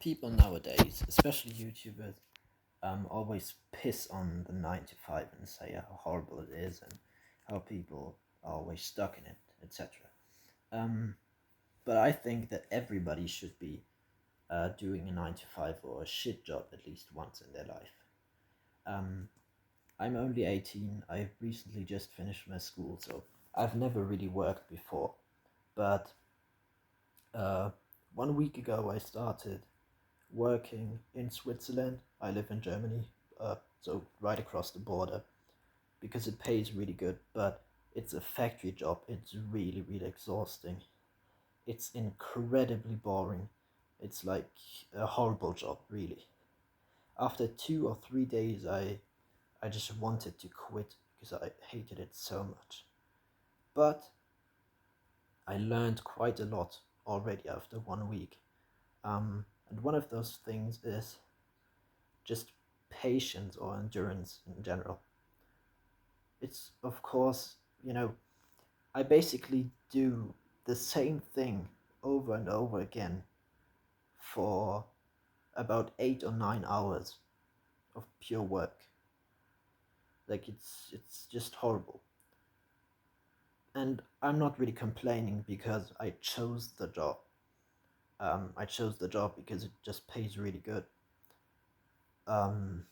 people nowadays, especially YouTubers, always piss on the 9 to 5 and say how horrible it is and how people are always stuck in it, etc. Um, but I think that everybody should be doing a 9 to 5 or a shit job at least once in their life. Um, I'm only 18. I recently just finished my school, so I've never really worked before. But uh, 1 week ago, I started working in Switzerland. I live in Germany, so right across the border, because it pays really good, but it's a factory job. It's really, really exhausting. It's incredibly boring. It's like a horrible job, really. After 2 or 3 days, I just wanted to quit because I hated it so much. But I learned quite a lot already after 1 week. And one of those things is just patience or endurance in general. It's, of course, I basically do the same thing over and over again for about 8 or 9 hours of pure work. Like it's just horrible. And I'm not really complaining because I chose the job. I chose the job because it just pays really good. Um,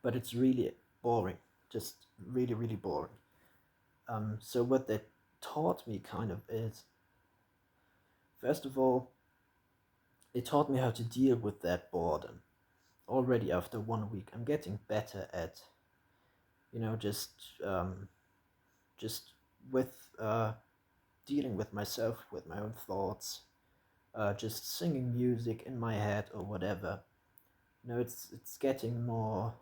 but it's really boring, just really, really boring. So what they taught me kind of is, first of all, it taught me how to deal with that boredom. Already after 1 week, I'm getting better at, you know, just um, just with dealing with myself, with my own thoughts, just singing music in my head or whatever. It's getting more.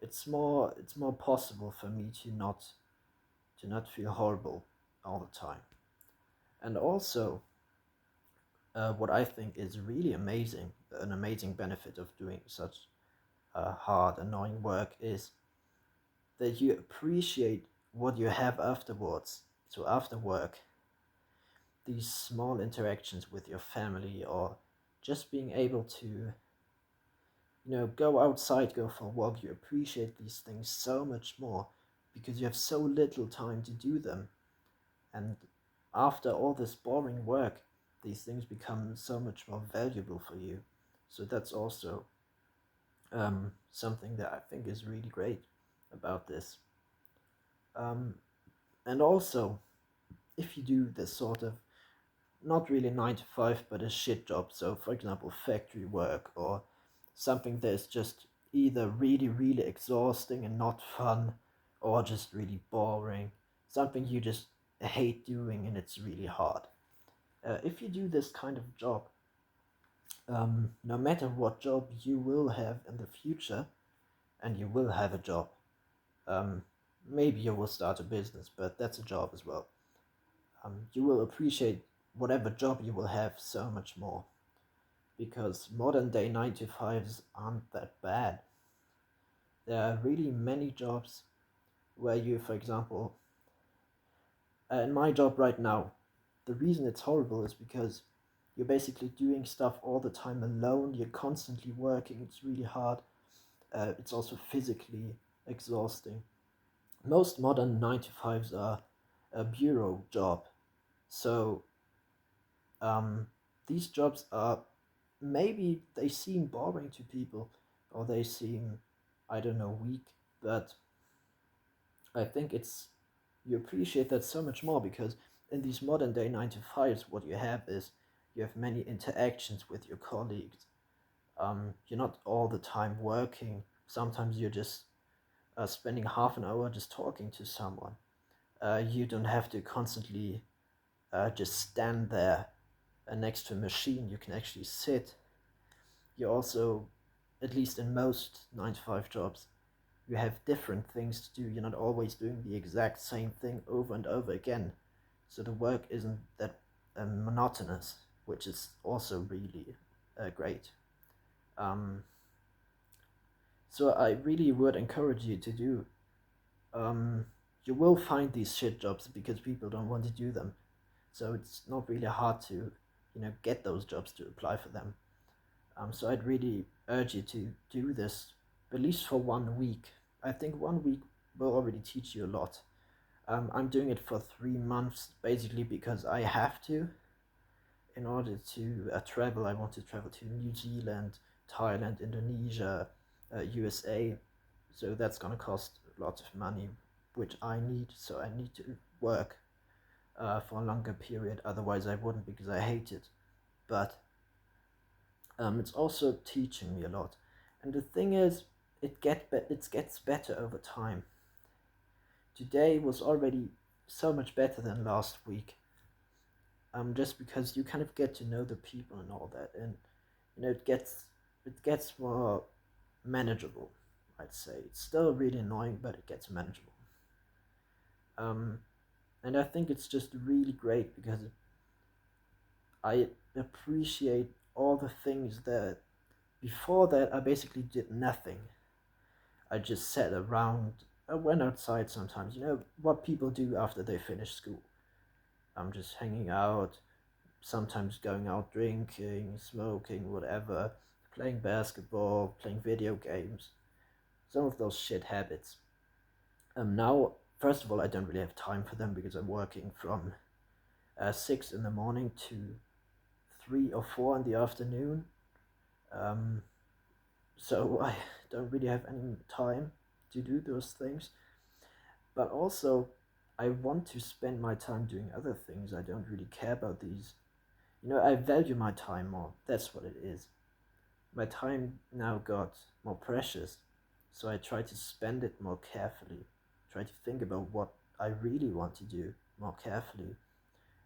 It's more possible for me to not feel horrible all the time. And also, what I think is really amazing, an amazing benefit of doing such hard, annoying work is that you appreciate what you have afterwards. So after work, these small interactions with your family, or just being able to, go outside, go for a walk, you appreciate these things so much more because you have so little time to do them. And after all this boring work, these things become so much more valuable for you. So that's also something that I think is really great about this. Um, and also, if you do this sort of not really 9 to 5, but a shit job, so for example, factory work or something that's just either really, really exhausting and not fun, or just really boring, something you just hate doing and it's really hard. If you do this kind of job, no matter what job you will have in the future, and you will have a job, um, maybe you will start a business, but that's a job as well. You will appreciate whatever job you will have so much more because modern day 9 to 5s aren't that bad. There are really many jobs where you, for example, in my job right now, the reason it's horrible is because you're basically doing stuff all the time alone, you're constantly working, it's really hard, it's also physically exhausting. Most modern 9 to 5s are a bureau job, so um, these jobs are, maybe they seem boring to people or they seem, I don't know, weak, but I think it's, you appreciate that so much more because in these modern day 9 to 5s, what you have is you have many interactions with your colleagues. You're not all the time working. Sometimes you're just spending half an hour just talking to someone. You don't have to constantly just stand there next to a machine. You can actually sit. You also, at least in most 9 to 5 jobs, you have different things to do. You're not always doing the exact same thing over and over again. So the work isn't that monotonous, which is also really great. Um, so I really would encourage you to do. Um, you will find these shit jobs because people don't want to do them. So it's not really hard to get those jobs, to apply for them. So I'd really urge you to do this at least for 1 week. I think 1 week will already teach you a lot. I'm doing it for 3 months basically because I have to. In order to travel, I want to travel to New Zealand, Thailand, Indonesia, USA. So that's gonna cost a lot of money, which I need. So I need to work for a longer period. Otherwise, I wouldn't, because I hate it. But it's also teaching me a lot. And the thing is, it gets better over time. Today was already so much better than last week. Just because you kind of get to know the people and all that, and it gets more manageable. I'd say it's still really annoying, but it gets manageable. Um, and I think it's just really great because I appreciate all the things that before that I basically did nothing. I just sat around. I went outside sometimes. What people do after they finish school. I'm just hanging out, sometimes going out drinking, smoking, whatever, playing basketball, playing video games, some of those shit habits. Now, first of all, I don't really have time for them because I'm working from 6 in the morning to 3 or 4 in the afternoon. Um, so I don't really have any time to do those things. But also, I want to spend my time doing other things. I don't really care about these. I value my time more. That's what it is. My time now got more precious, so I try to spend it more carefully. Try to think about what I really want to do more carefully.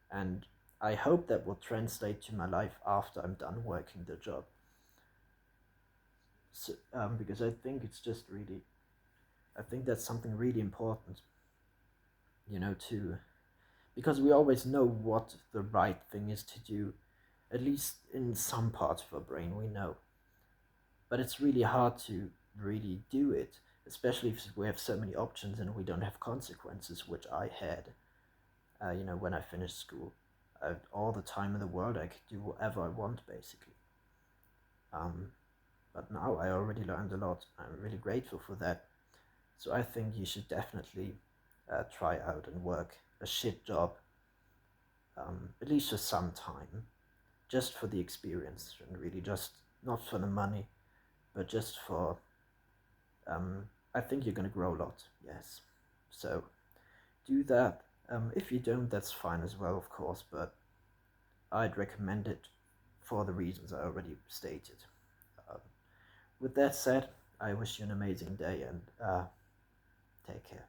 And I hope that will translate to my life after I'm done working the job. So, because I think it's just really, I think that's something really important, to, because we always know what the right thing is to do, at least in some parts of our brain we know. But it's really hard to really do it, especially if we have so many options and we don't have consequences, which I had, when I finished school. I had all the time in the world, I could do whatever I want, basically. Um, but now I already learned a lot. I'm really grateful for that. So I think you should definitely try out and work a shit job, at least for some time, just for the experience, and really just not for the money, but just for. I think you're gonna grow a lot. Yes, so do that. If you don't, that's fine as well, of course. But I'd recommend it for the reasons I already stated. Um, with that said, I wish you an amazing day and take care.